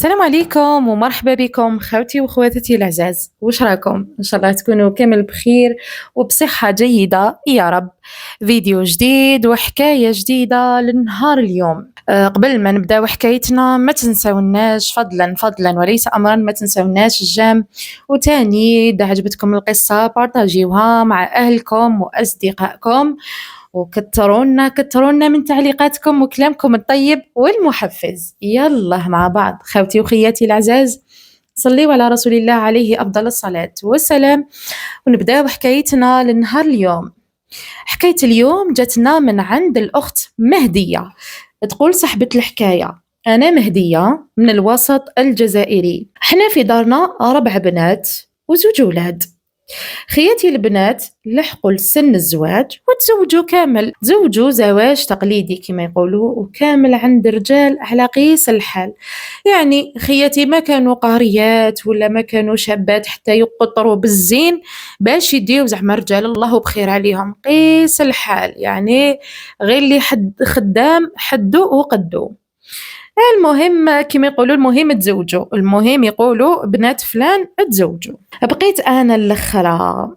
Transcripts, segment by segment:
السلام عليكم ومرحبا بكم خوتي وخواتاتي العزاز. واش راكم؟ ان شاء الله تكونوا كامل بخير وبصحة جيدة يا رب. فيديو جديد وحكاية جديدة لنهار اليوم. قبل ما نبداو حكايتنا ما تنساوناش فضلا وليس امرا، ما تنساوناش الجام، وتاني اذا عجبتكم القصة بارطاجيوها مع اهلكم واصدقائكم، وكترونا من تعليقاتكم وكلامكم الطيب والمحفز. يلا مع بعض خوتي وخياتي العزاز، صليوا على رسول الله عليه أفضل الصلاة والسلام، ونبدأ حكايتنا للنهار اليوم. حكاية اليوم جاتنا من عند الأخت مهدية. تقول صاحبة الحكاية: أنا مهدية من الوسط الجزائري، حنا في دارنا 4 بنات وزوج أولاد. خياتي البنات لحقوا لسن الزواج وتزوجوا كامل، تزوجوا زواج تقليدي كما يقولوا، وكامل عند رجال على قيس الحال. يعني خياتي ما كانوا قاريات ولا ما كانوا شابات حتى يقطروا بالزين باش يديو زعما رجال الله بخير عليهم، قيس الحال يعني غير اللي حد خدام حدو وقدو. المهم كما يقولوا المهم تزوجوا، المهم يقولوا بنات فلان تزوجوا. بقيت انا الاخرى،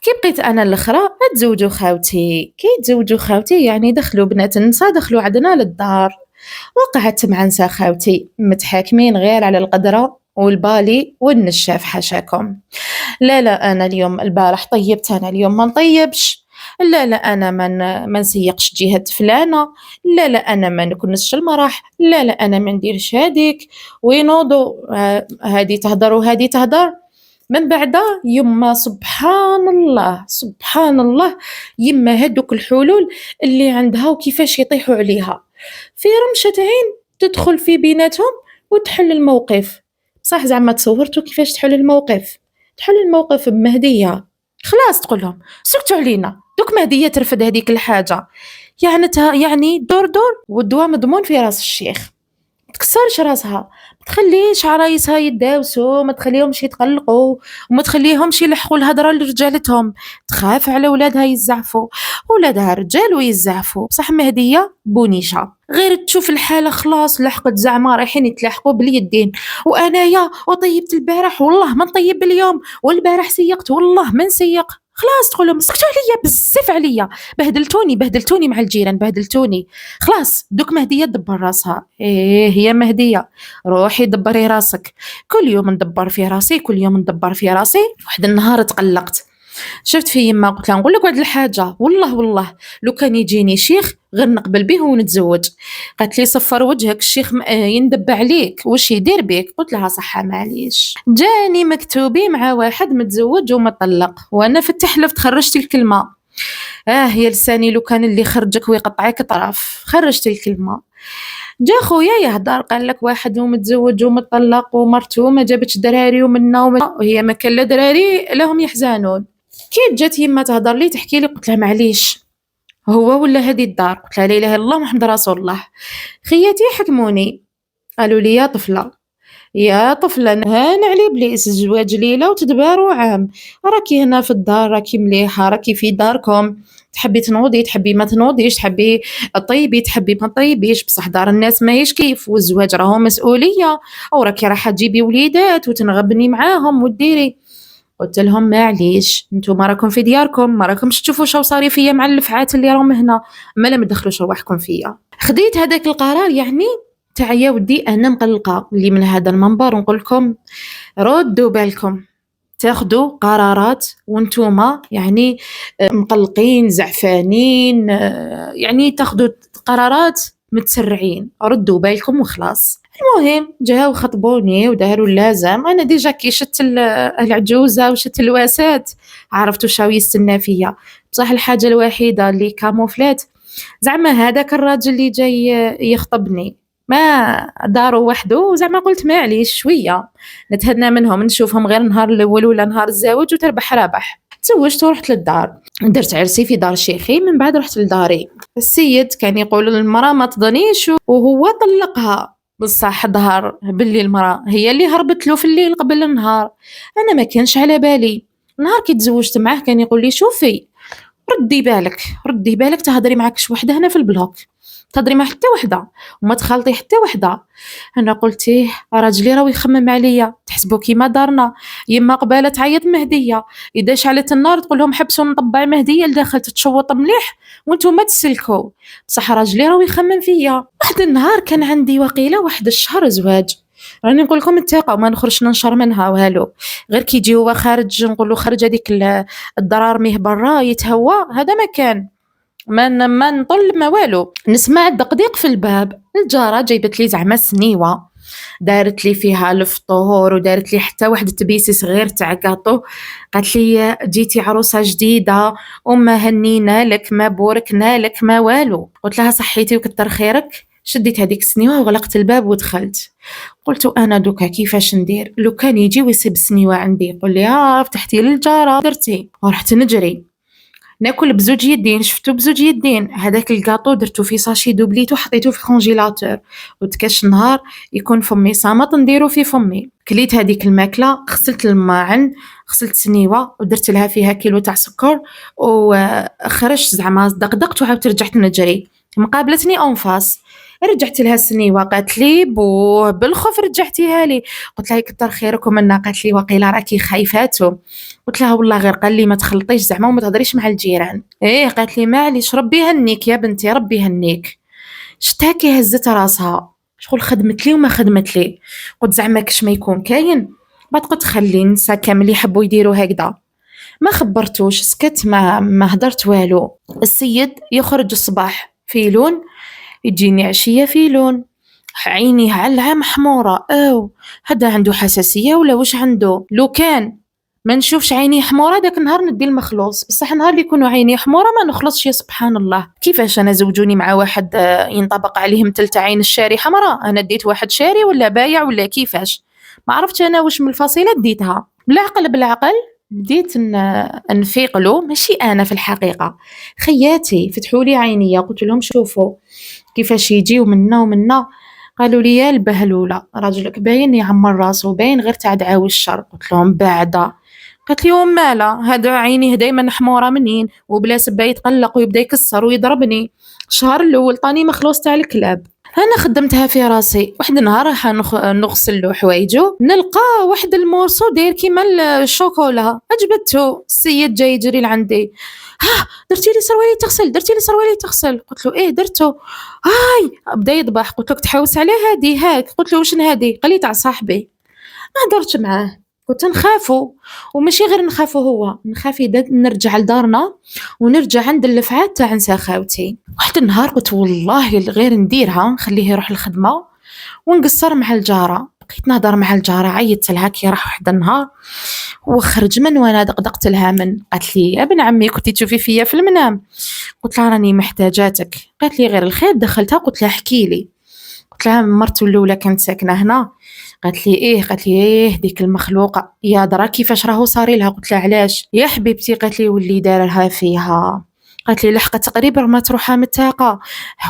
كي بقيت انا الاخرى تزوجوا خاوتي. كي تزوجوا خاوتي يعني دخلوا بنات النساء، دخلوا عندنا للدار. وقعدت مع نساء خاوتي متحاكمين غير على القدره والبالي والنشاف حاشاكم. لا انا اليوم البارح طيبت، انا اليوم ما نطيبش. لا انا ما نسيقش جهه فلانه. لا انا ما نكنسش المراح. لا انا ما نديرش هذيك. وينوضوا هذه تهضر وهذه تهضر. من بعد يما سبحان الله سبحان الله، يما هادوك الحلول اللي عندها وكيفاش يطيحوا عليها في رمشة عين، تدخل في بيناتهم وتحل الموقف. صح زعما تصورتوا كيفاش تحل الموقف؟ تحل الموقف بمهدية. خلاص تقول لهم سكتوا علينا، دوك مهدية ترفد هذيك الحاجة. يعني دور والدواء مضمون في راس الشيخ. تكسرش راسها، ما تخليش عرايسها يداوسوا، ما تخليهمش يتقلقوا، وما تخليهمش يلحقوا الهضره لرجالتهم. تخاف على ولادها يزعفوا، ولادها رجال ويزعفوا. بصح مهديه بونيشه غير تشوف الحاله خلاص لحقت زعما رايحين يتلاحقوا باليدين. وانايا وطيبت البارح والله ما نطيب اليوم، والبارح سيقت والله ما نسيق. خلاص تقول لهم سكتوا عليا بزاف عليا، بهدلتوني مع الجيران، بهدلتوني. خلاص دوك مهديه دبر راسها. ايه هي مهديه، روحي دبري راسك. كل يوم ندبر في راسي، كل يوم ندبر في راسي. واحد النهار تقلقت، شفت في يما قلت لها نقول لك واحد الحاجه، والله لو كان يجيني شيخ غير نقبل به ونتزوج. قالت لي صفر وجهك، الشيخ يندب عليك واش يدير بك؟ قلت لها صحه معليش، جاني مكتوبي مع واحد متزوج ومطلق، وانا في التحلف تخرجت الكلمه. يا لساني لو كان اللي خرجك ويقطعك طرف، خرجت الكلمه. جا خويا يهدر قال لك واحد ومتزوج ومطلق ومرته ما جابتش دراري وهي ما كان لا دراري لهم يحزنون. كي جات يما تهضر لي تحكي لي قلت لها معليش هو ولا هذه الدار؟ قلت لها لا اله الا الله محمد رسول الله. خياتي حكموني قالوا لي يا طفله هان على ابليس، الزواج ليله وتدباروا عام. راكي هنا في الدار راكي مليحه، راكي في داركم، تحبي تنوضي تحبي ما تنوضيش، تحبي طيبي تحبي ما طيبيش، بصح دار الناس ماهيش كيف، والزواج راهو مسؤوليه، او راكي راح تجيبي وليدات وتنغبني معاهم وديري. قلت لهم معليش نتوما راكم في دياركم، ما راكمش تشوفوا شو صاري فيا مع اللفعات اللي راهم هنا، ما لا مدخلوش رواحكم فيا. خديت هذاك القرار يعني تاع يا ودي انا مقلقه اللي من هذا المنبر، ونقول لكم ردوا بالكم، تاخذوا قرارات وانتوما يعني مقلقين زعفانين، يعني تاخذوا قرارات متسرعين. ردوا بالكم وخلاص. المهم جاو خطبوني وداروا اللازم، انا ديجا كي شت العجوزه وشت الواسات عرفتوا شاو يستنى فيا. بصح الحاجه الوحيده اللي كاموفلات زعما هذاك الراجل اللي جاي يخطبني ما داروا وحده، زعما قلت معليش شويه نتهنى منهم، نشوفهم غير نهار الاول ولا نهار الزواج وتربح رابح. تزوجت ورحت للدار، درت عرسي في دار شيخي، من بعد رحت لداري. السيد كان يقول للمراه ما تظنيش وهو طلقها، بصح ظهر باللي المراه هي اللي هربت له في الليل قبل النهار. انا ما كانش على بالي. نهار كي تزوجت معاه كان يقول لي شوفي ردي بالك تهضري معك وحده هنا في البلوك، تهضري مع حتى وحده وما تخالطي حتى وحده. انا قلت راجلي راه يخمم عليا، تحسبوا كيما دارنا يما قباله تعيط مهديه، اذا شعلت النار تقول لهم حبسوا نطبع مهديه لداخل تتشوط مليح وانتم ما تسلكوا. بصح راجلي راه يخمم فيا. واحد النهار كان عندي وقيله واحد الشهر زواج، راني نقول لكم الثقه وما نخرجش ننشر منها والو، غير كي يجي هو خارج نقول له خرج هذيك الضرار ميه برا يتهوى، هذا ما كان ما نطل ما والو. نسمع الدقديق في الباب، الجاره جايبت لي زعما سنيوه دارت لي فيها الفطور ودارت لي حتى واحد التبيسي صغير تاع كاطو، قالت لي جيتي عروسه جديده وما هنينا لك ما بوركنا لك ما والو. قلت لها صحيتي وكتر خيرك. شديت هذيك السنيوه وغلقت الباب ودخلت. قلت انا دوكا كيفاش ندير لو كان يجي ويسيب السنيوه عندي يقول لي فتحتي للجاره درتي. ورحت نجري ناكل بزوج يدين، شفتو بزوج يدين. هذاك الكاطو درتو في ساشي دوبليتو حطيتو في الكونجيلاتور وتكاش نهار يكون فمي صامت نديرو في فمي. كليت هذيك الماكله، غسلت الماعن، غسلت سنيوه ودرت لها فيها كيلو تاع سكر وخرجت زعما دقدقت وعاودت رجعت نجري. مقابلتني اون فاس، رجعت لها السنيوه قالت لي بو بالخوف رجعتيها لي. قلت لها كتر خيركم منا. قالت لي وقيله راكي خايفاتو. قلت لها والله غير قال لي ما تخلطيش زعما وما تهضريش مع الجيران. قالت لي معليش ربي يهنيك يا بنتي ربي يهنيك. شتها كي هزت راسها شغل خدمت لي وما خدمت لي. قلت زعما كش ما يكون كاين. بعد قلت خلي النساء كامل يحبوا يديروا هكذا. ما خبرتوش، سكت ما هدرت والو. السيد يخرج الصباح في لون، يجيني عشية في لون، عيني علعة محمورة. هذا عنده حساسية ولا وش عنده؟ لو كان ما نشوفش عيني حمورة داك النهار ندي المخلوص، بصح نهار اللي يكونوا عيني حمورة ما نخلصش. يا سبحان الله، كيفاش انا زوجوني مع واحد ينطبق عليه مثل عين الشاري حمراء، انا ديت واحد شاري ولا بايع ولا كيفاش؟ ما عرفتش انا واش من الفصيلة ديتها. بالعقل بديت نفيقلو، ماشي انا في الحقيقة، خياتي فتحوا لي عينيا. قلت لهم شوفوا كيفاش يجيو منا ومنا. قالوا لي يا البهلوله راجلك باين يعمر راسه باين غير تاع دعاوي الشر. قلت لهم بعدا. قالت لي ومالا هذا عينيه دايما حموره منين وبلا سبه يتقلق ويبدا يكسر ويضربني. الشهر الاول طاني مخلوص تاع الكلاب. انا خدمتها في راسي. واحد النهار راح نغسل له حوايجو، نلقى واحد المورسو داير كيما الشوكولا، عجبته. السيد جاي يجري لعندي، درتي لي سروالي تغسل، درتي لي سروالي تغسل. قلت له درتو. هاي بدا يضبح. قلت لك تحوس على هادي هاك. قلت له وشن هادي؟ قال لي تاع صاحبي. ما هضرتش معاه، كنت نخافو وماشي غير نخافو هو، نخاف نرجع لدارنا ونرجع عند اللفعات تاع نسا خاوتي. واحد النهار قلت والله غير نديرها نخليه يروح الخدمه ونقصر مع الجاره. بقيت نهضر مع الجاره، عيطت لها كي راح واحد النهار وخرج من وانا دقدقت لها من. قالت لي يا ابن عمي كنتي تشوفي فيا في المنام؟ قلت لها راني محتاجاتك. قالت لي غير الخير. دخلتها قلت لها احكي لي. قلت لها مرتو الاولى كانت ساكنه هنا. قالت لي قالت لي ديك المخلوقه يا درا كيفاش راهو صاري لها. قلت لها علاش يا حبيبتي؟ قالت لي ولي دار لها فيها. قالت لي لحقت تقريبا ما تروحها متاقه.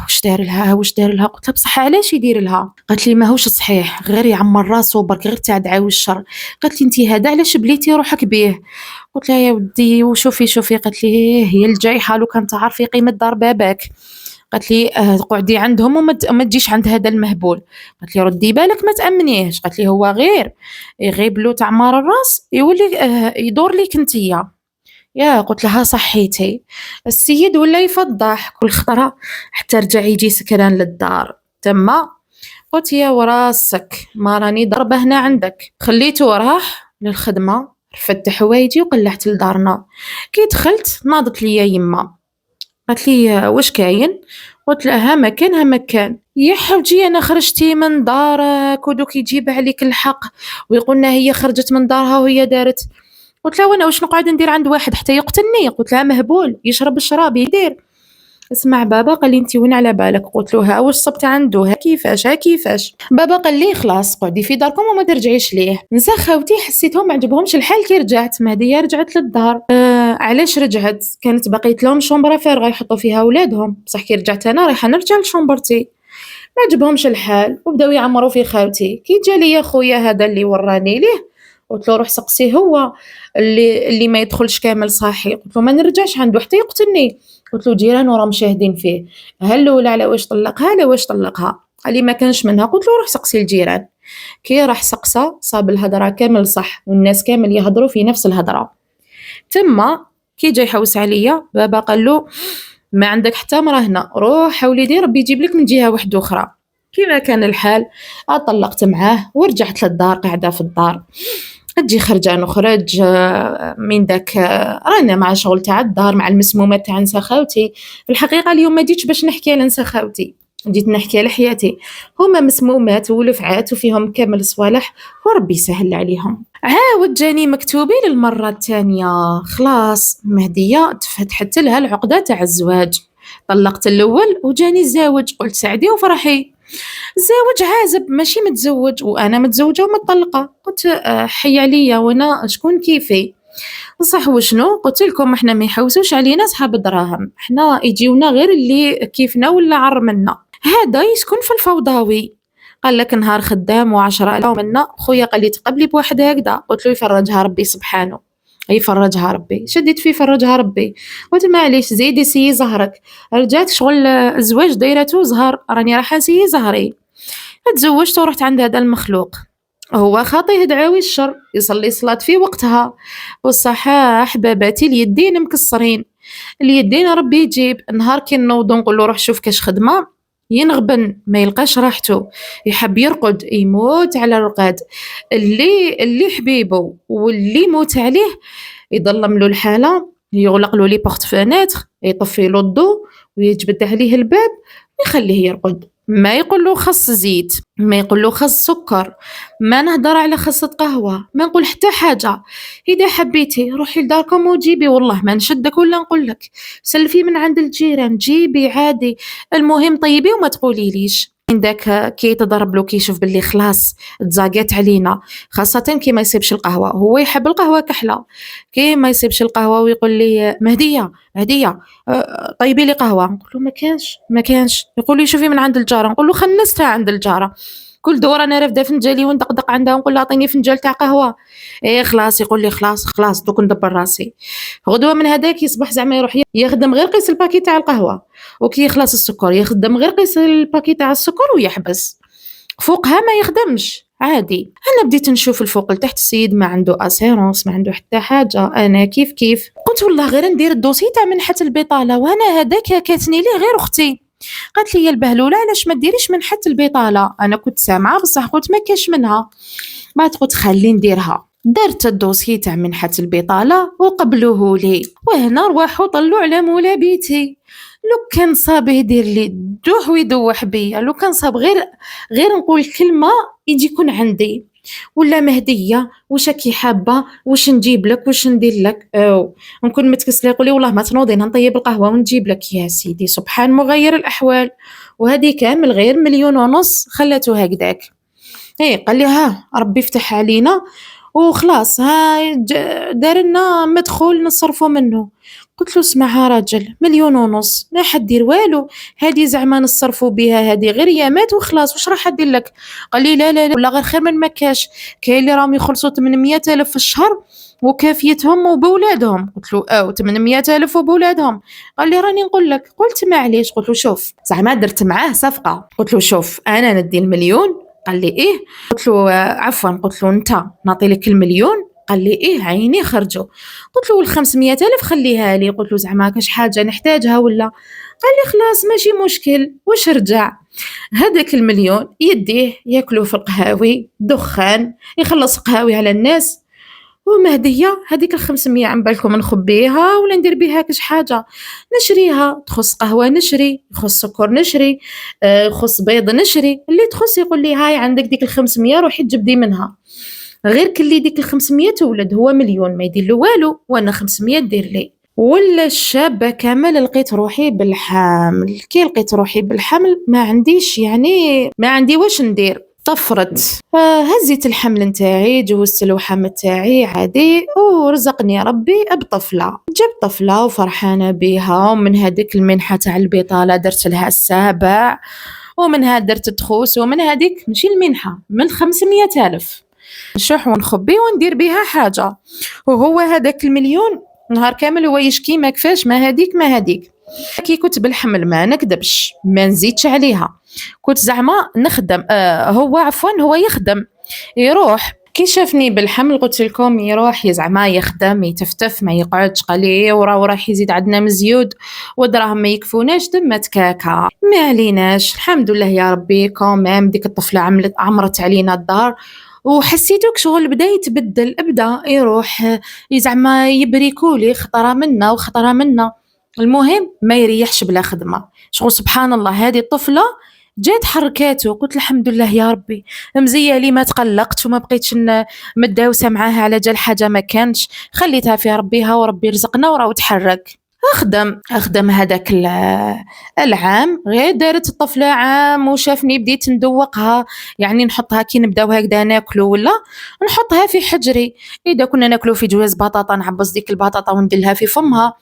واش دار لها واش دار لها؟ قلت لها بصح علاش يدير لها؟ قالت لي ماهوش صحيح غير يعمر راسو برك غير تاع دعاوي الشر. قالت لي انت هذا علاش بليتي روحك بيه؟ قلت لها يا ودي وشوفي. قالت لي هي الجايحه لو كان تعرفي قيمه دار باباك. قالت لي قعدي عندهم وما تجيش عند هذا المهبول. قالت لي ردي بالك ما تامنيهش. قالت لي هو غير يغيب له تعمار الراس يولي يدور ليك انتيا. قلت لها صحيتي. السيد ولا يفضح كل خطره حتى رجع يجي سكران للدار تما. قلت يا وراسك ما راني ضربه هنا عندك. خليته راح للخدمه، رفدت حوايجي وقلعت لدارنا. كي دخلت ناضت لي يما، قالت لي واش كاين؟ قلت لها ها مكان يا حوجي انا خرجتي من دارك ودوك يجيب عليك الحق ويقولنا هي خرجت من دارها وهي دارت. قلت لها وانا واش نقعد ندير عند واحد حتى يقتلني؟ قلت لها مهبول يشرب الشراب يدير. اسمع بابا قال لي انت وين على بالك؟ قلت له واش صبت عنده كيفاش بابا قال لي خلاص قعدي في داركم وما ترجعيش ليه. نسا خاوتي حسيتهم ما عجبهمش الحال كي رجعت. مهديه رجعت للدار. علاش رجعت؟ كانت بقيت لهم شومبره فارغه يحطوا فيها اولادهم، بصح كي رجعت انا رايحه نرجع لشومبرتي. ما عجبهمش الحال وبداو يعمروا في خاوتي. كي جا لي خويا هذا اللي وراني ليه قلت له روح سقسيه هو اللي ما يدخلش كامل صاحي. قلت له ما نرجعش عنده حتى يقتلني. قلت له جيرانه راهم شاهدين فيه، هل ولا على واش طلقها لا واش طلقها. قال لي ما كانش منها. قلت له روح سقسي الجيران. كي راح سقسى صاب الهضره كامل صح، والناس كامل يهضروا في نفس الهضره. تما كي جا يحوس عليا بابا قال له ما عندك حتى مراه هنا، روح وليدي ربي يجيب لك من جهه واحده اخرى. كيما كان الحال طلقت معاه ورجعت للدار، قاعده في الدار تجي خرجه نخرج من داك رانا مع شغل تاع الدار مع المسمومات تاع نسا خاوتي. في الحقيقه اليوم ما جيتش باش نحكي على نسا خاوتي، جيت نحكي على حياتي. هما مسمومات ولفعات وفيهم كامل صوالح وربي يسهل عليهم. عاود جاني مكتوبي للمره الثانيه، خلاص مهديه تفتحت لها العقده تاع الزواج. طلقت الاول وجاني الزواج، قلت سعدي وفرحي. الزواج عازب ماشي متزوج، وانا متزوجه ومطلقه. قلت حي عليا وانا شكون كيفي. صح وشنو قلت لكم احنا ما يحوسوش علينا صحاب الدراهم، احنا يجيونا غير اللي كيفنا ولا عر منا. هذا يسكن في الفوضاوي. قال لك نهار خدام وعشرة ألاف منا. خويا قال لي تقبلي بواحد هكذا. قلت له يفرجها ربي سبحانه، يفرجها ربي. شديت فيه فرجها ربي. قلت معليش زيدي سي زهرك. رجعت شغل الزواج دايرته زهر، راني راح سي زهري. تزوجت ورحت عند هذا المخلوق. هو خاطيه دعاوي الشر، يصلي صلاة في وقتها. والصحة أحباباتي اليدين مكسرين، اليدين ربي يجيب. نهار كي نوضو نقول له روح شوف كاش خدمة ينغبن ما يلقاش راحته، يحب يرقد يموت على الرقاد. اللي حبيبه واللي موت عليه يظلم له الحالة، يغلق له لي بورت فenêtre، يطفي له الضو ويجبد عليه الباب ويخليه يرقد. ما يقول له خص زيت، ما يقول له خص سكر، ما نهضر على خصة قهوة، ما نقول حتى حاجة. إذا حبيتي روحي لداركم وجيبي، والله ما نشدك ولا نقولك. سلفي من عند الجيران جيبي عادي، المهم طيبي وما تقولي ليش. عندك كي تضرب له كي يشوف باللي خلاص تزاقات علينا، خاصة كي ما يسيبش القهوة. هو يحب القهوة كحلة. كي ما يسيبش القهوة ويقول لي مهدية مهدية طيبي لي قهوة، نقول له ما كانش. يقول لي شوفي من عند الجارة، نقول له خنستها عند الجارة. كل دورة انا رافده فنجالي وندقدق عندها ونقول لها اعطيني فنجال تاع قهوة. ايه خلاص. يقول لي خلاص دوك ندبر راسي. غدوة من هذاك يصبح زعما يروح يخدم غير قيس الباكي تاع القهوة، وكي يخلص السكر يخدم غير قيس الباكي تاع السكر ويحبس. فوقها ما يخدمش عادي. انا بديت نشوف الفوق لتحت، السيد ما عنده اسيرونس، ما عنده حتى حاجه. انا كيف قلت والله غير ندير الدوسي تاع منحه البطاله، وانا هذاك كاتني ليه غير اختي. قالت لي يا البهلوله علاش ما ديريش منحه البطاله. انا كنت سامعه بصح قلت ما كاش منها. ما تقول خلي نديرها. درت الدوسي تاع منحه البطاله وقبلوه لي، وهنا رواحوا طلعوا على مولا بيتي. لو كان صاب يدير لي دوح ويدوح بيا، لو كان صاب غير نقول كلمه يجي يكون عندي. ولا مهديه واش راكي حابه، واش نجيب لك، واش ندير لك، او نكون متكسله يقول لي والله ما تنوضين نطيب القهوه ونجيب لك. يا سيدي سبحان مغير الاحوال. وهذه كامل غير 1,500,000 خلته هكذاك. ايه قال لي ها ربي يفتح علينا وخلاص، ها دار لنا مدخول نصرفوا منه. قلت له اسمع راجل 1,500,000 ما حدير والو، هذه زعما نصرفوا بها، هذه غير يامات وخلاص، واش راح ادير لك. قال لي لا ولا غير خير من ما كاش، كاين اللي راهم يخلصوا 800,000 في الشهر وكافيتهم وبولادهم. قلت له 800,000 وبولادهم. قال لي راني نقول لك. قلت معليش. قلت له شوف زعما درت معاه صفقه. قلت له شوف انا ندي المليون. قال لي ايه. قلت له عفوا. قلت له انت نعطي لك المليون. قال لي ايه عيني خرجوا. قلت له 500,000 خليها لي. قلت له زعما كاش حاجه نحتاجها ولا. قال لي خلاص ماشي مشكل. واش رجع هذاك المليون يديه ياكلوه في القهاوي دخان، يخلص قهاوي على الناس. ومهديه هذيك 500 عم بالكم نخبيها ولا ندير بها كاش حاجه نشريها. تخص قهوه نشري، يخص سكر نشري، يخص بيض نشري، اللي تخص. يقول لي هاي عندك ديك 500 روحي تجبدي منها. غير كلي ديك 500 تولد، هو مليون ما يدير له والو، وانا 500 دير لي. ولا الشابه كامل لقيت روحي بالحامل. كي لقيت روحي بالحمل ما عنديش يعني ما عندي واش ندير. طفرت. هزيت الحمل نتاعي، جوزت الوحم تاعي عادي، ورزقني ربي بطفله. جبت طفله وفرحانه بها. ومن هذيك المنحه تاع البطاله درت لها السابع، ومنها درت تخوس، ومن هذيك ماشي المنحه من 500,000 نشح ونخبي وندير بها حاجة. وهو هذاك المليون نهار كامل هو يشكي ما كفاش ما هذيك ما هذيك. كي كنت بالحمل ما نكذبش ما نزيدش عليها، كنت زعما نخدم هو عفوا هو يخدم يروح كي شافني بالحمل قلت لكم يروح زعما يخدم يتفتف ما يقعدش قليل وراه راح يزيد عندنا مزيود ودراهم ما يكفوناش دمت كاكا ما عليناش الحمد لله يا ربي. كومام ديك الطفله عمرت علينا الدار وحسيتوك شغل بدا يتبدل بدا يروح زعما يبريكولي خطره منا وخطره منا. المهم ما يريحش بلا خدمه شغل سبحان الله. هذه الطفله جات حركاته قلت الحمد لله يا ربي مزيه لي ما تقلقت وما بقيتش متداوسه معاها على جال حاجه ما كانش خليتها في ربيها وربي رزقنا وراه تحرك. اخدم هذاك العام غير دارت الطفله عام وشافني بديت ندوقها يعني نحطها كي نبداو هكذا ناكلو ولا نحطها في حجري. اذا كنا ناكلو في جواز بطاطا نعبص ديك البطاطا ونديرها في فمها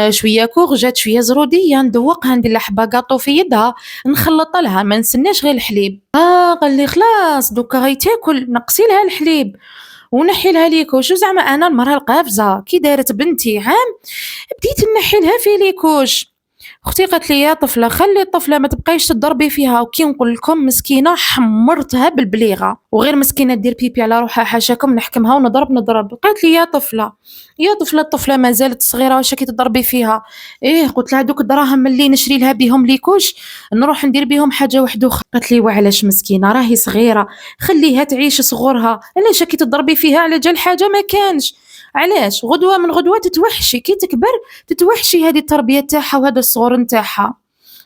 شويه كورجات شويه زروديه ندوقها ندير لها حبه كاطو في يدها نخلط لها ما نسناش غير الحليب. قال لي خلاص دوكا غي تاكل نقصي لها الحليب ونحي لها ليكوش. وزعما انا المراه القافزه كي دارت بنتي عام بديت نحي لها في ليكوش. اختي قالت لي يا طفله خلي الطفله ما تبقايش تضربي فيها وكي نقول لكم مسكينه حمرتها بالبليغه وغير مسكينه دير بيبي على روحها حاشاكم نحكمها ونضرب. قالت لي يا طفله الطفله ما زالت صغيره واش كي تضربي فيها. قلت لها دوك الدراهم اللي نشري لها بهم ليكوش نروح ندير بهم حاجه واحده اخرى. قالت لي وعلاش مسكينه راهي صغيره خليها تعيش صغرها علاش كي تضربي فيها على جال حاجه ما كانش علاش غدوه من غدوه تتوحشي كي تكبر تتوحشي هذه التربيه تاعها وهذا الصغر نتاعها.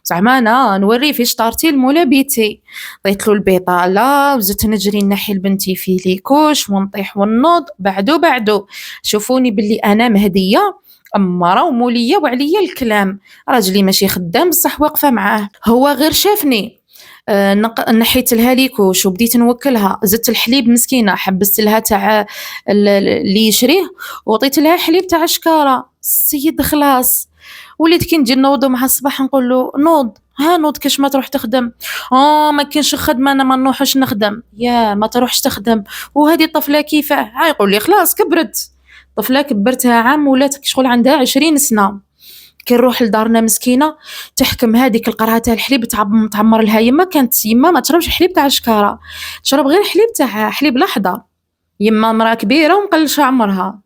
زعما انا نوري في شطارتي المولا بيتي عطيت له البيطاله وزدت نجري نحي لبنتي في ليكوش ونطيح ونوض بعدو شوفوني باللي انا مهديه اماره وموليه وعليا الكلام. راجلي ماشي خدام بصح واقفه معاه هو غير شافني نحيت لها ليكوش وبديت نوكلها زدت الحليب مسكينه حبست لها تاع اللي يشريه وعطيت لها حليب تاع شكاره. السيد خلاص وليت كي نجي نوضو مع الصباح نقول له نوض كاش ما تروح تخدم. ما كاينش خدمه انا ما نروحش نخدم. يا ما تروحش تخدم وهذه الطفله كيفاه يقول لي خلاص كبرت طفله كبرتها عام ولات شغل عندها 20 سنه. كي نروح لدارنا مسكينه تحكم هذيك القرعه تاع الحليب تعمر لها يما كانت يما ما تشربش الحليب تاع الشكاره تشرب غير حليب تاع حليب الاحضر. يما مراه كبيره ومقلشه عمرها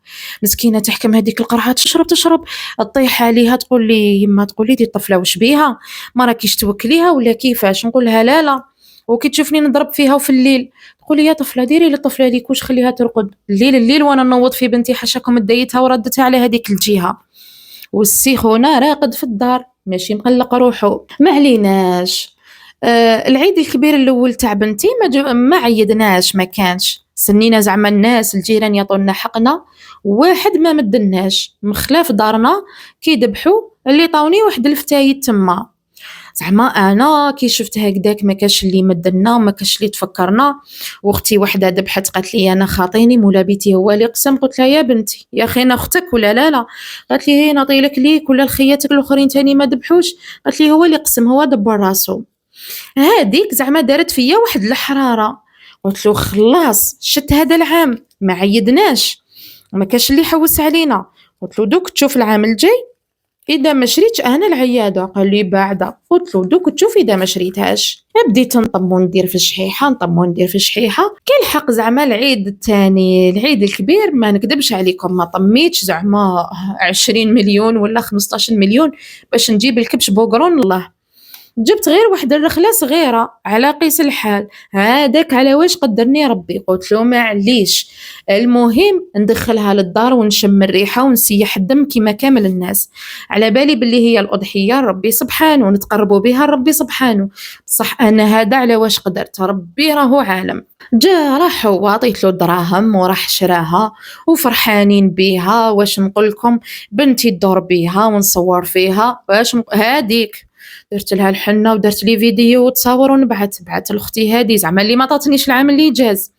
مسكينه تحكم هذيك القرعه تشرب تطيح عليها تقول لي يما تقول لي دي الطفله واش بيها ما راكيش توكليها ولا كيفاش. نقول لها لا وكي تشوفني نضرب فيها وفي الليل تقول لي يا طفله ديري للطفله ليكوش خليها ترقد الليل وانا نوض في بنتي حاشاكم ديتها وردتها على هذيك الجهه والسيخونه راقد في الدار ماشي مقلق روحه ما عليناش. العيد الكبير الاول تاع بنتي ما عيدناش ما كانش سنينا زعما الناس الجيران يعطونا حقنا واحد ما مدناش مخلاف دارنا كي ذبحوا اللي طاوني واحد الفتايت تما. زعما انا كي شفت هكذاك ما كاش اللي مدنا وما كاش اللي تفكرنا. واختي وحده ذبحت قالت لي انا خاطيني مولا بيتي هو اللي قسم. قلت لها يا بنتي يا خينا اختك ولا لا قالت لي هي نعطي لك ليك ولا الخياتك الاخرين تاني ما ذبحوش. قالت لي هو اللي قسم هو دبر راسو. هذيك زعما دارت فيا واحد الحراره. قلت له خلاص شت هذا العام ما عيدناش ما كاش اللي حوس علينا. قلت له دوك تشوف العام الجاي اذا ما شريتش انا العياده. قال لي بعدا. قلت له دوك تشوف اذا ما شريتهاش. بديت نطم وندير في الشحيحه كي الحق زعما العيد الثاني العيد الكبير ما نكذبش عليكم ما طميتش زعما 20 مليون ولا 15 مليون باش نجيب الكبش بوقرون الله. جبت غير واحد الرخله صغيره على قيس الحال هذاك على واش قدرني ربي. قلت له معليش المهم ندخلها للدار ونشم الريحه ونسيح الدم كما كامل الناس على بالي باللي هي الاضحيه ربي سبحانه ونتقربوا بها ربي سبحانه. صح انا هذا على واش قدرت ربي راهو عالم. جا راح وعطيت له دراهم وراح شراها وفرحانين بيها. واش نقول لكم بنتي تدور بيها ونصور فيها هذيك درت لها الحنه ودرت لي فيديو وتصور ونبعت بعت لاختي هذه زعما اللي ما عطاتنيش العام اللي جاز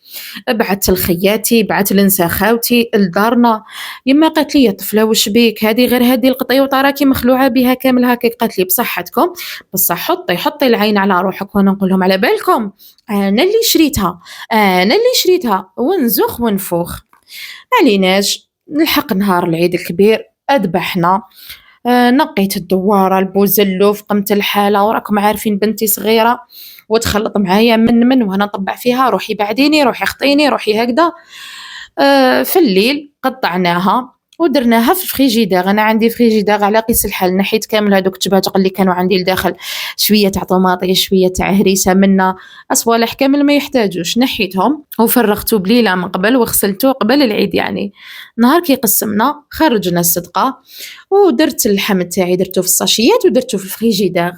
بعثت لخياتي، بعثت لنسا خاوتي لدارنا. يما قالت لي: يا طفله واش بيك، هذه غير هذه القطيوطه راكي مخلوعه بها كامل هكاك. قالت لي: بصحتكم، بصح حطي العين على روحك. وانا نقول لهم: على بالكم انا اللي شريتها، انا اللي شريتها. ونزخ ونفوخ. معليناش، نلحق نهار العيد الكبير، اذبحنا. نقيت الدواره، البوزلوف، قمت الحاله، وراكم عارفين بنتي صغيره وتخلط معايا من وهنا نطبع فيها: روحي بعديني، روحي خطيني، روحي هكذا. في الليل قطعناها ودرناها في الفريجيدير. انا عندي فريجيدير على قيس الحال، نحيت كامل هذوك التباتق اللي كانوا عندي لداخل، شويه تاع طوماطي، شويه تاع هريسه، منا اصوالح كامل ما يحتاجوش، نحيتهم وفرغته بليله من قبل وغسلته قبل العيد. يعني نهار كي قسمنا خرجنا الصدقه، ودرت اللحم تاعي درته في الساشيات ودرته في الفريجيدير.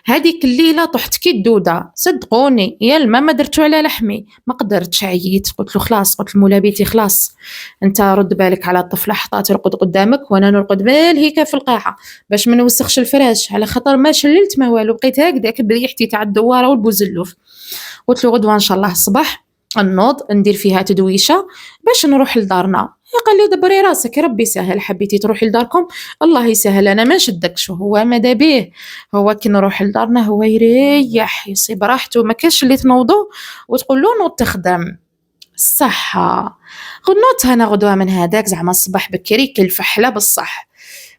هذيك الليله طحت كي الدوده، صدقوني يا الماء ما درتو على لحمي، ما قدرتش، عييت. قلت له: خلاص، قلت لمولابيتي: خلاص انت رد بالك على الطفله، حطها ترقد قدامك وانا نرقد بالهيكا في القاعه باش ما نوسخش الفراش، على خاطر ما شللت ما والو، بقيت هكذاك بريحتي تاع الدواره والبوزلوف. قلت له: غدوه ان شاء الله الصباح النوض ندير فيها تدويشه باش نروح لدارنا. قال لي: دبري راسك، ربي يسهل، حبيتي تروحي لداركم الله يسهل، انا ما نشدكش. هو ماذا به، هو كي نروح لدارنا هو يريح يصيب راحته، ما كاش اللي تنوضو وتقول له نوض تخدم. الصحة غنوت انا غدوه من هذاك زعما الصباح بكري كي الفحله بصح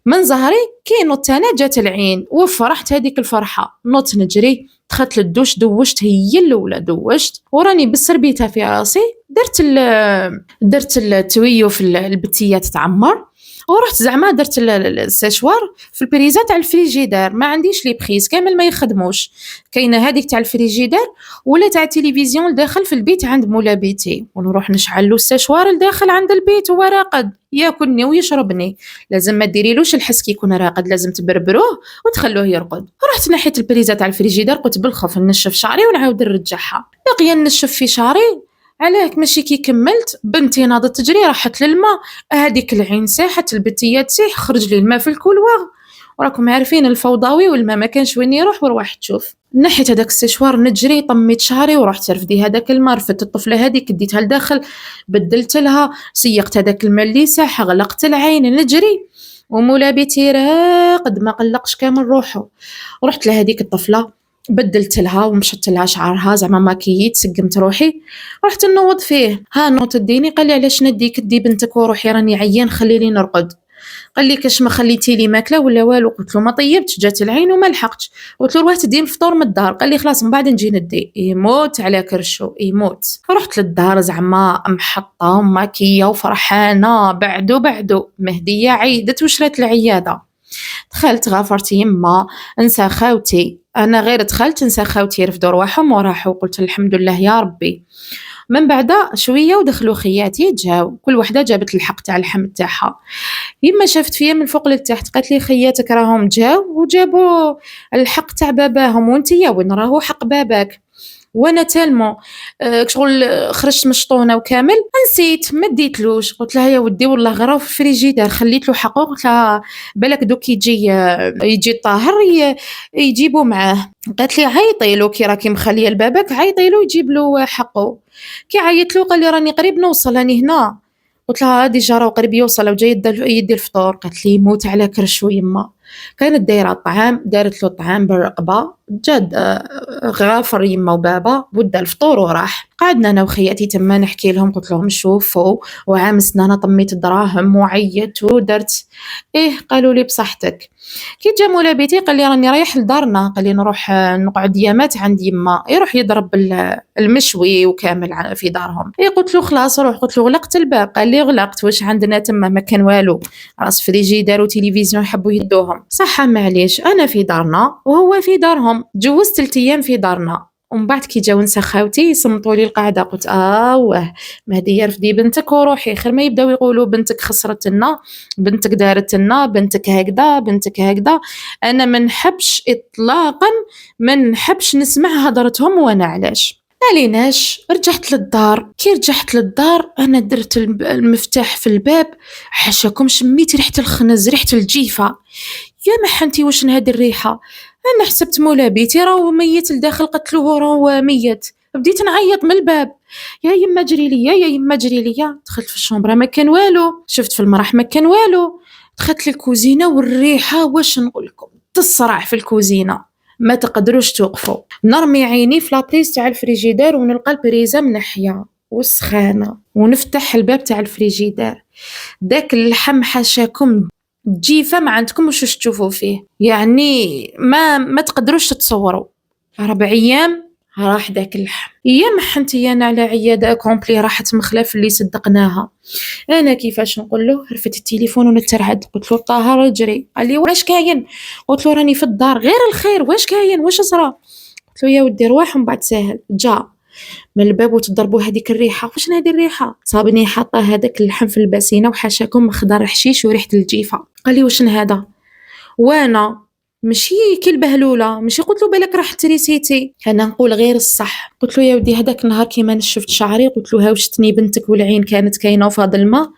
من ظهري. كي نوت انا جات العين وفرحت هذيك الفرحه، نوت نجري دخلت للدوش، دوشت هي الاولى دوشت، وراني بالسربيته في راسي درت التويو في البتيات تعمر، ورحت زعما درت السيشوار في البريزه تاع الفريجيدير. ما عنديش لي بخيس كامل ما يخدموش، كاينه هذيك تاع الفريجيدير ولا تاع التلفزيون لداخل في البيت عند مولا بيتي، ونروح نشعل له السيشوار لداخل عند البيت وهو راقد ياكلني ويشربني. لازم ما ديريلوش الحس كي يكون راقد، لازم تبربروه وتخلوه يرقد. رحت نحيت البريزه تاع الفريجيدير، قلت بالخوف نشف شعري ونعاود نرجعها. باقيه نشف في شعري، علاه ماشي كي كملت بنتي ناضت تجري راحت للماء، هذيك العين ساحت، البتيه تسيح، خرج لي الماء في الكولوار. وراكم عارفين الفوضوي والماء ما كانش وين يروح وروح تشوف. نحيت هذاك السيشوار نجري، طميت شعري ورحت رفدي هذاك الماء، رفدت الطفله هذيك ديتها لداخل، بدلت لها، سيقت هذاك الماء اللي ساح، غلقت العين نجري. ومولا بيتي راقد ما قلقش كامل روحه. ورحت لهذيك الطفله بدلت لها ومشت لها شعرها زعما ماكييت، سقمت روحي، رحت نوض فيه. ها نوض تديني، قال لي: علاش نديك دي بنتك وروحي راني عيان خليني نرقد. قال لي: كاش ما خليتي لي ماكله ولا والو؟ قلت له: ما طيبتش، جات العين وما لحقتش. قلت له: روح تدي الفطور من الدار. قال لي: خلاص من بعد نجي ندي. يموت على كرشو يموت. رحت للدار زعما محطه وماكيه وفرحانه، بعدو مهديه عيدت وشرات العياده. دخلت غافرت يما نسى خاوتي، انا غير دخلت نسى خاوتي رفدوا رواحهم وراحوا، قلت الحمد لله يا ربي. من بعد شويه ودخلوا خياتي، جاو كل وحده جابت الحق تاع اللحم تاعها. يما شافت فيا من فوق لتحت، قالت لي: خياتك راهم جاو وجابوا الحق تاع باباهم، وانتيا وين راهو حق باباك؟ وانا تالمو شغل خرجت مشطونه وكامل نسيت ما ديتلوش. قلت لها: يا ودي والله غير في الفريجيدير خليت له حقه. قلت لها: بالك دوك يجي الطاهر يجيبوا معاه. قالت لي: عيطي له كي راكي مخليه لبابك، عيطي له يجيب له حقه. كي عيط له قال لي: راني قريب نوصل راني هنا. قلت لها: ديجا راه قريب يوصل وجاي يدي الفطور. قالت لي: موت على كرشو يما. كانت دايره الطعام، دارت له الطعام بالرقبه، جاد غافر يما وبابا ودا الفطور وراح. قعدنا انا وخياتي تما نحكي لهم، قلت لهم: شوفوا وعامسنا انا طميت الدراهم وعيت ودرت. قالوا لي: بصحتك. كي جا مولا بيتي قال لي: راني رايح لدارنا، قال لي: نروح نقعد يامات عند يما، يروح يضرب المشوي وكامل في دارهم. قلت له: خلاص روح. قلت له: غلقت الباب؟ قال لي: غلقت. واش عندنا تما ما كان والو، راس فريجيدير وتلفزيون يحبوا يدوهم. صح معليش، انا في دارنا وهو في دارهم، جوزت 3 ايام في دارنا. ومن بعد كي جاو نسا خاوتي صمتوا لي القعده، قلت: واه مهديه رفدي بنتك وروحي، خير ما يبداو يقولوا بنتك خسرت لنا، بنتك دارت لنا، بنتك هكذا بنتك هكذا. انا ما نحبش اطلاقا، ما نحبش نسمع هضرتهم. وانا علاش ماليناش رجعت للدار. كي رجعت للدار انا درت المفتاح في الباب، حاشاكم شميت ريحه الخنز، ريحه الجيفه. يا محنتي واش هاد الريحه؟ انا حسبت مولا بيتي راهو ميت لداخل، قتلوه راهو ميت. بديت نعيط من الباب، يا يما جري ليا يا يما جري ليا. دخلت في الشومبرا ما كان والو، شفت في المراح ما كان والو، دخلت للكوزينه والريحه واش نقول لكم تصرع في الكوزينه ما تقدروش توقفوا. نرمي عيني في لابريز تاع الفريجيدير ونلقى البريزه منحيه وسخانه، ونفتح الباب تاع الفريجيدير داك اللحم حاشاكم جيفه ما عندكم واش تشوفوا فيه، يعني ما تقدروش تتصوروا. 4 ايام راح داك اللحم. يا محنت انا على عياده كومبلي راحت مخلف اللي صدقناها. انا كيفاش نقول له، رفدت التليفون ونترعد، قلت له طاهر اجري. قال لي واش كاين؟ قلت له راني في الدار غير الخير، واش كاين واش صرا؟ قلت له يا ودي رواح ومن بعد ساهل. جا من الباب وتضربوا هذيك الريحه، واش هذه الريحه؟ صابني حاطه هذاك اللحم في الباسينه وحاشاكم خضر حشيش وريحه الجيفه. قال لي واش هذا؟ وانا ماشي كي البهلوله، ماشي قلت له بالك راح تريسيتي، انا نقول غير الصح. قلت له يا ودي هذاك النهار كيما نشفت شعري، قلت له هاوشتني بنتك والعين كانت كاينه وفاض الماء،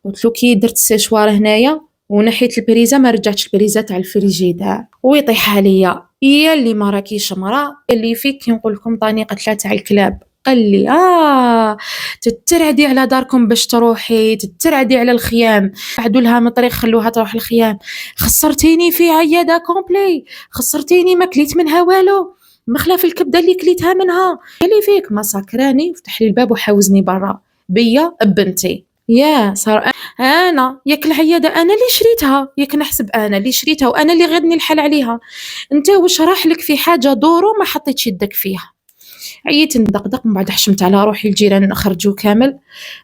قلت له كي درت السيشوار هنايا ونحيت البريزه ما رجعتش البريزه تاع الفريجيدار ويطيح عليا. يا اللي ما راكيش مرا اللي فيك كي نقول لكم طاني قتله تاع الكلاب. قال لي تترعدي على داركم باش تروحي، تترعدي على الخيام، بعدوا لها مطريق خلوها تروح الخيام، خسرتيني في عياده كومبلي، خسرتيني ما كليت منها والو، مخلاف الكبده اللي كليتها منها. اللي فيك ما سكراني وفتح لي الباب وحاوزني برا بيا بنتي. يا صار انا ياك العياده انا اللي شريتها، ياك نحسب انا اللي شريتها وانا اللي غير نلحل عليها، انت واش راح لك في حاجه دورو ما حطيتش يدك فيها. عييت ندقدق، من بعد حشمت على روحي، الجيران خرجوا كامل،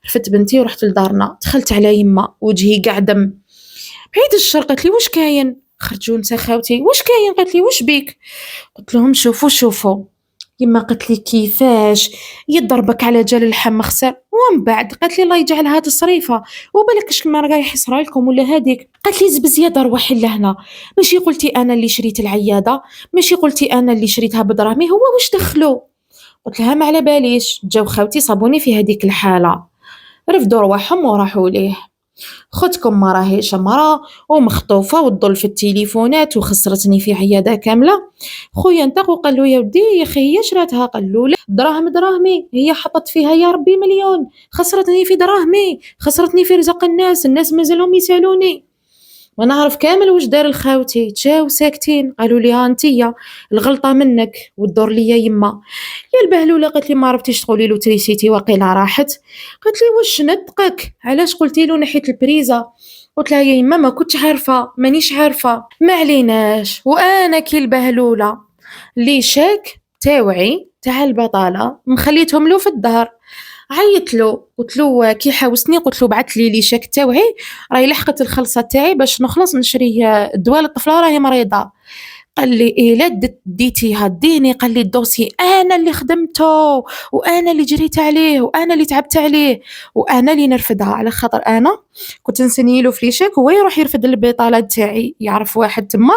رفدت بنتي ورحت لدارنا، دخلت على يما وجهي قاع دم. بعيد الشر قالت لي واش كاين؟ خرجوا نتا خاوتي واش كاين؟ قالت لي واش بيك؟ قلت لهم شوفوا. يما قالت لي كيفاش يضربك على جال اللحم مخسر؟ ومن بعد قالت لي الله يجعلها تصريفه وبالك اش المرة رايح يصرى لكم ولا هذيك. قالت لي زبز يا روحي لهنا، ماشي قلتي انا اللي شريت العياده، ماشي قلتي انا اللي شريتها بدراهمي، هو واش دخلو؟ قلت لها ما على باليش، جاو خاوتي صابوني في هذيك الحاله، رفدوا رواحهم وراحوا ليه. خوتكم ما راهيش مرا ومخطوفه وتضل في التليفونات وخسرتني في عياده كامله. خويا انتق وقال له يا ودي يا اخي هي شراتها، قال له لا دراهمي، هي حطت فيها يا ربي مليون، خسرتني في دراهمي، خسرتني في رزق الناس مازالهم يسالوني. ونعرف كامل واش دار الخاوتي، تشاو ساكتين، قالوا لي ها انتيا الغلطه منك والدور ليا يما. يا البهلوله قالت لي ما عرفتيش تقولي له تريسيتي واقيلا راحت. قالت لي واش ندقك علاش قلتي له نحيت البريزه؟ قلت لها يا يما ما كنتش عارفه، مانيش عارفه، ما عليناش. وانا كي البهلوله لي شاك تاوعي تاع البطاله مخليتهم له في الدار. عيطت له قلت له كي حاوسني، قلت له بعث لي شاك تاوعي راهي لحقت الخلصه تاعي باش نخلص نشري الدواء للطفله راهي مريضه. قال لي الا ديتيها ديني، قال لي الدوسي انا اللي خدمته وانا اللي جريت عليه وانا اللي تعبت عليه وانا اللي نرفدها، على خاطر انا كنت نسنيلو في ليشاك هو يروح يرفد البطاله تاعي، يعرف واحد تما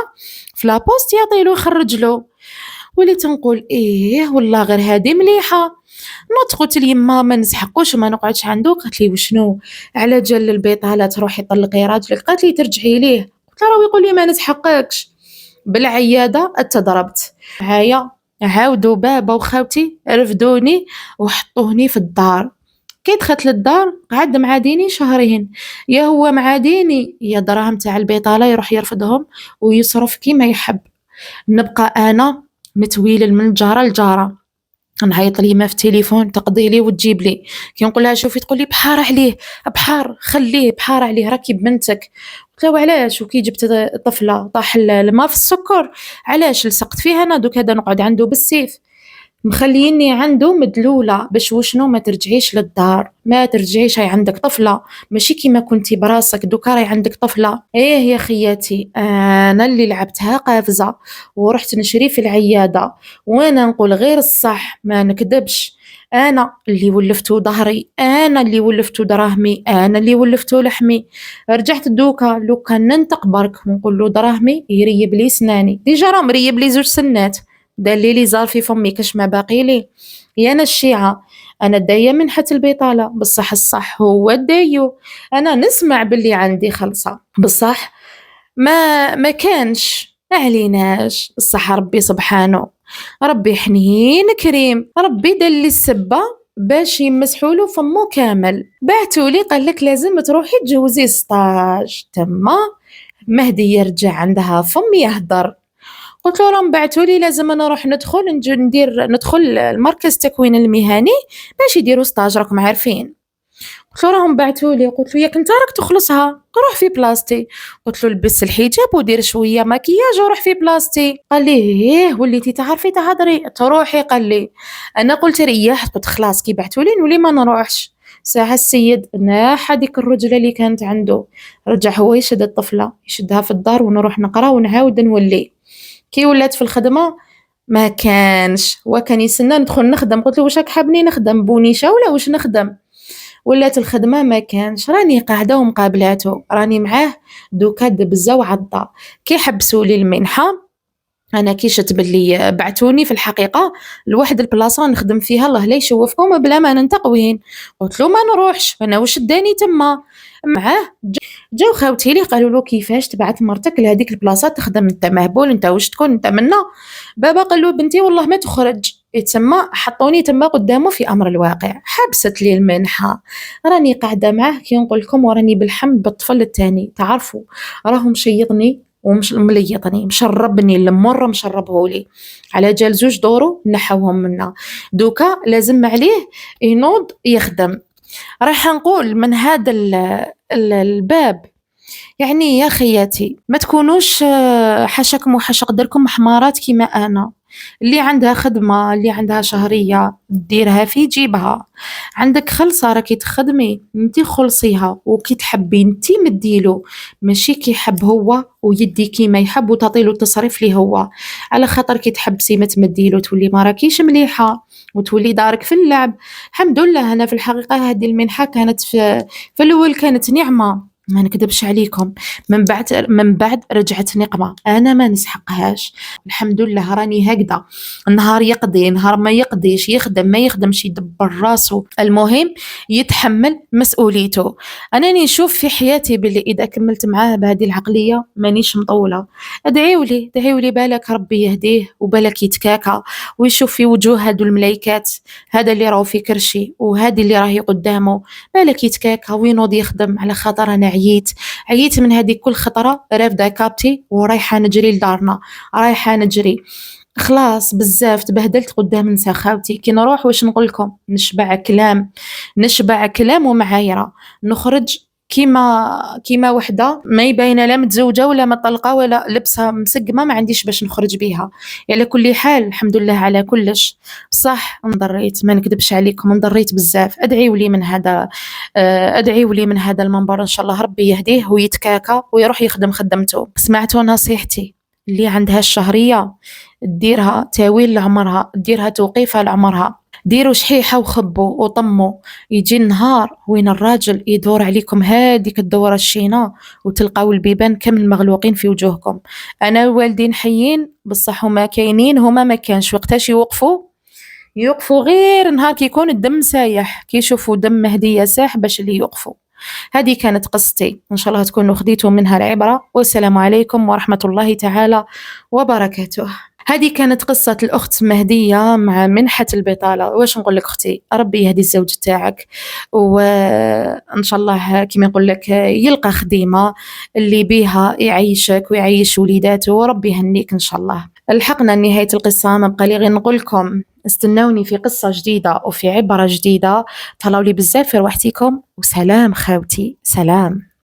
في لابوست يعطيلو يخرج له. وليت نقول ايه والله غير هذه مليحه. نوض قلت لي يما ما نسحقوش وما نقعدش عنده. قالت لي وشنو على جال البطاله تروحي طلقي راجلك؟ قالت لي ترجعي ليه. قلت لها راه يقول لي ما نسحقكش. بالعياده اتضربت هيا، عاودوا بابا وخاوتي رفدوني وحطوني في الدار. كي دخلت للدار قعد معاديني شهرين، يا هو معاديني يا دراهم تاع البطاله يروح يرفضهم ويصرف كيما يحب. نبقى انا متويل من الجاره لجاره، نعيط ليما في التليفون تقضي لي وتجيب لي، كي نقول لها شوفي تقول لي بحار عليه، بحار خليه بحار عليه راكي بنتك. قلت لها علاش؟ وكي جبت طفله طاح الماء في السكر علاش لصقت فيها انا دوك هذا نقعد عنده بالسيف، مخليني عنده مدلوله باش وشنو ما ترجعيش للدار، ما ترجعيش هاي عندك طفله ماشي كيما كنتي براسك، دوكا راهي عندك طفله. ايه يا خياتي انا اللي لعبتها قافزه ورحت نشري في العياده، وانا نقول غير الصح ما نكذبش، انا اللي ولفتو ظهري، انا اللي ولفتو دراهمي، انا اللي ولفتو لحمي. رجعت دوكا لو كان ننطق برك ونقول له دراهمي يريب لي سناني، ديجا راه مريب لي 2 سنات، دالي لي زار في فمي كاش ما باقي لي. يا انا الشيعه انا دايه من حت البطاله بصح الصح هو دايو، انا نسمع باللي عندي خلصه بصح ما كانش، ما عليناش الصح ربي سبحانه. ربي حنين كريم، ربي دار لي السبة باش يمسحولو فمو كامل، بعتولي قالك لازم تروحي تجوزي stage تما مهدي يرجع عندها فم يهدر. قلتلو راهم بعتولي لازم نروح ندخل المركز التكوين المهني باش يديروا stage راكم عارفين. قلتلو راهم بعتولي، قلتلو ياك نتا راك تخلصها روح في بلاصتي، قلتلو لبس الحجاب ودير شويه مكياج وروح في بلاصتي. قال لي ايه وليتي تعرفي تهضري تروحي. قال لي انا قلت ريحت، قلت خلاص كي بعتولي نولي ما نروحش. ساعة السيد ناح هذيك الرجله اللي كانت عنده، رجع هو يشد الطفله يشدها في الدار ونروح نقرا ونعاود نولي. كي ولات في الخدمه ما كانش، وكان يسنى ندخل نخدم، قلت له واش راك حابني نخدم بونيشه ولا واش نخدم؟ ولات الخدمه ما كانش، راني قاعده ومقابلاتو راني معاه دوكا دبزه وعضه. كي حبسوا لي المنحه انا كي شت بلي بعتوني في الحقيقه لواحد البلاصه نخدم فيها الله لا يشوفكم بلا ما ننطق وين. قلت له ما نروحش انا واش داني تما معاه. جاو خاوتي لي قالوا له كيفاش تبعت مرتك لهذيك البلاصه تخدم، انت مهبول انت واش تكون انت منا. بابا قال له بنتي والله ما تخرج، يتسمى حطوني تما قدامه في امر الواقع، حبست لي المنحه راني قاعده معاه كي نقول لكم وراني بالحمد بالطفل الثاني تعرفوا راهم مشيطني ومش مليطني مشربني المر مشربهولي على جال زوج دورو نحوهم منا. دوكا لازم عليه ينوض يخدم. راح نقول من هذا الباب يعني يا خياتي ما تكونوش حاشاكم وحاشا قدركم حمارات كيما انا، اللي عندها خدمه اللي عندها شهريه ديرها في جيبها، عندك خلصه راكي تخدمي انتي خلصيها وكي تحبي انتي مديلو، ماشي كي يحب هو ويدي كيما يحب وتعطيلو التصريف لي هو، على خاطر كي تحبسي ما تمديلو تولي ما راكيش مليحه وتولي دارك في اللعب. الحمد لله انا في الحقيقه هذه المنحه كانت في الاول كانت نعمه ما نكذبش عليكم، من بعد رجعت نقمة أنا ما نسحقهاش. الحمد لله راني هكذا، نهار يقضي نهار ما يقضيش، يخدم ما يخدمش يدبر راسه، المهم يتحمل مسؤوليته. أنا نشوف في حياتي باللي إذا كملت معاه بهذه العقلية مانيش مطولة. ادعيولي بالك ربي يهديه وبالك يتكاكا ويشوف في وجوه هادو الملايكات، هذا اللي راهو في كرشي وهذه اللي راهي قدامه، بالك يتكاكا وينوض يخدم. على خاطر أنا عييت من هذه كل خطرة رافدة كابتي ورايحة نجري لدارنا، رايحة نجري خلاص بزاف تبهدلت قدام نسا خاوتي. كي نروح واش نقول لكم نشبع كلام ومعايرة، نخرج كيما وحده ما يبينه لا متزوجه ولا مطلقه ولا لبسها مسقمه ما عنديش باش نخرج بها. على كل حال الحمد لله على كلش. صح انضريت ما نكذبش عليكم انضريت بزاف. ادعيوا لي من هذا المنبر ان شاء الله ربي يهديه ويتكاكا ويروح يخدم خدمته. سمعتوا نصيحتي؟ اللي عندها الشهريه ديرها تاويل لعمرها، ديرها توقيفها لعمرها، ديروا شحيحة وخبوا وطموا. يجي النهار وين الراجل يدور عليكم هاديك الدورة الشينة وتلقاو البيبان كامل مغلوقين في وجوهكم. أنا الوالدين حيين بصح هما كاينين، هما ما كانش وقتاش يوقفوا غير نهار كي يكون الدم سايح، كي يشوفوا دم مهدية ساح باش اللي يوقفوا. هذه كانت قصتي، إن شاء الله تكونوا خديتوا منها العبرة، والسلام عليكم ورحمة الله تعالى وبركاته. هذه كانت قصة الأخت مهدية مع منحة البطالة. واش نقول لك أختي، ربي يهدي الزوج تاعك وإن شاء الله كما يقول لك يلقى خديمة اللي بيها يعيشك ويعيش وليداته وربي يهنيك إن شاء الله. الحقنا نهاية القصة، ما بقى لي غير نقول لكم استنوني في قصة جديدة وفي عبرة جديدة. تهلاو لي بزاف في روحتكم وسلام خاوتي، سلام.